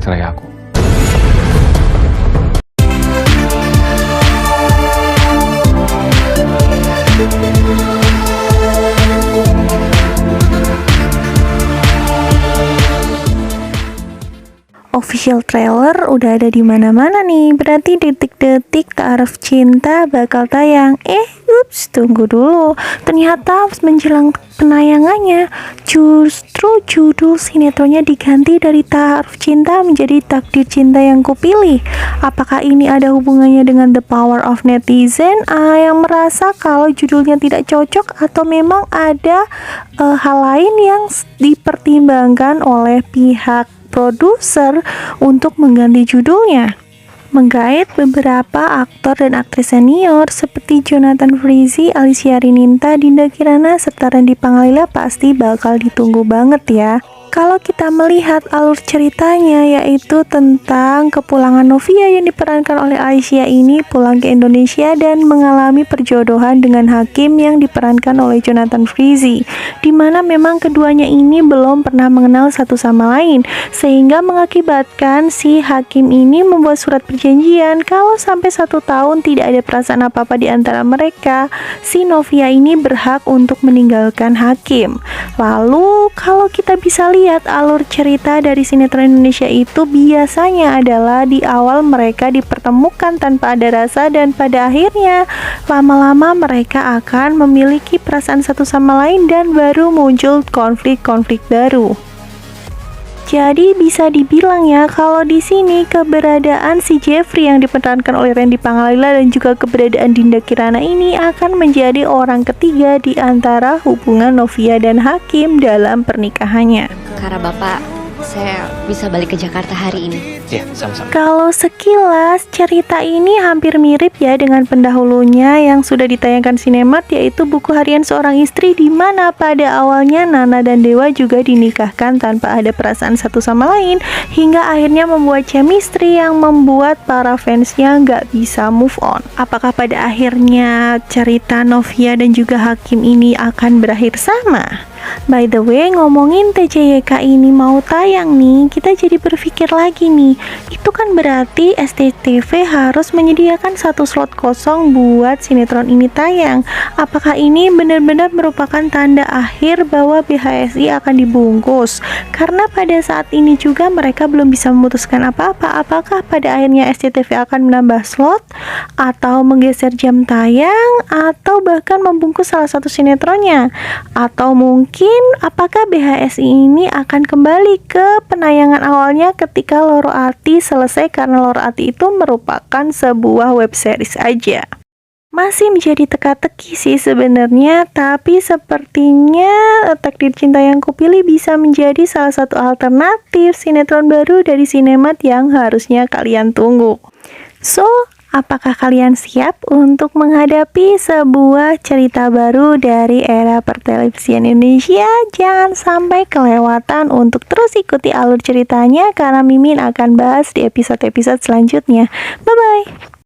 karya aku. Official trailer udah ada di mana-mana nih. Berarti detik-detik Taaruf Cinta bakal tayang. Ups, tunggu dulu. Ternyata menjelang penayangannya, justru judul sinetronnya diganti dari Taaruf Cinta menjadi Takdir Cinta Yang Kupilih. Apakah ini ada hubungannya dengan the power of netizen yang merasa kalau judulnya tidak cocok, atau memang ada hal lain yang dipertimbangkan oleh pihak produser untuk mengganti judulnya? Menggait beberapa aktor dan aktris senior seperti Jonathan Frizzy, Alicia Rininta, Dinda Kirana, serta Randy Pangalila pasti bakal ditunggu banget ya. Kalau kita melihat alur ceritanya, yaitu tentang kepulangan Novia yang diperankan oleh Aisyah ini pulang ke Indonesia dan mengalami perjodohan dengan Hakim yang diperankan oleh Jonathan Frizzy, dimana memang keduanya ini belum pernah mengenal satu sama lain, sehingga mengakibatkan si Hakim ini membuat surat perjanjian kalau sampai 1 tahun tidak ada perasaan apa-apa di antara mereka, si Novia ini berhak untuk meninggalkan Hakim. Lalu kalau kita bisa lihat alur cerita dari sinetron Indonesia itu biasanya adalah di awal mereka dipertemukan tanpa ada rasa, dan pada akhirnya lama-lama mereka akan memiliki perasaan satu sama lain dan baru muncul konflik-konflik baru. Jadi bisa dibilang ya, kalau di sini keberadaan si Jeffrey yang diperankan oleh Randy Pangalila dan juga keberadaan Dinda Kirana ini akan menjadi orang ketiga di antara hubungan Novia dan Hakim dalam pernikahannya. Karena Bapak, saya bisa balik ke Jakarta hari ini. Iya, sama-sama. Kalau sekilas cerita ini hampir mirip ya dengan pendahulunya yang sudah ditayangkan Sinemat, yaitu Buku Harian Seorang Istri, di mana pada awalnya Nana dan Dewa juga dinikahkan tanpa ada perasaan satu sama lain, hingga akhirnya membuat chemistry yang membuat para fansnya nggak bisa move on. Apakah pada akhirnya cerita Novia dan juga Hakim ini akan berakhir sama? By the way, ngomongin TJYK ini mau tayang nih, kita jadi berpikir lagi nih, itu kan berarti SCTV harus menyediakan 1 slot kosong buat sinetron ini tayang. Apakah ini benar-benar merupakan tanda akhir bahwa BHSI akan dibungkus? Karena pada saat ini juga mereka belum bisa memutuskan apa-apa. Apakah pada akhirnya SCTV akan menambah slot, atau menggeser jam tayang, atau bahkan membungkus salah satu sinetronnya? Atau mungkin apakah BHSI ini akan kembali ke penayangan awalnya ketika Loro Ati selesai, karena Loro Ati itu merupakan sebuah web series aja. Masih menjadi teka-teki sih sebenarnya, tapi sepertinya Takdir Cinta Yang Kupilih bisa menjadi salah satu alternatif sinetron baru dari Sinemat yang harusnya kalian tunggu. So, apakah kalian siap untuk menghadapi sebuah cerita baru dari era pertelevisian Indonesia? Jangan sampai kelewatan untuk terus ikuti alur ceritanya, karena Mimin akan bahas di episode-episode selanjutnya. Bye-bye!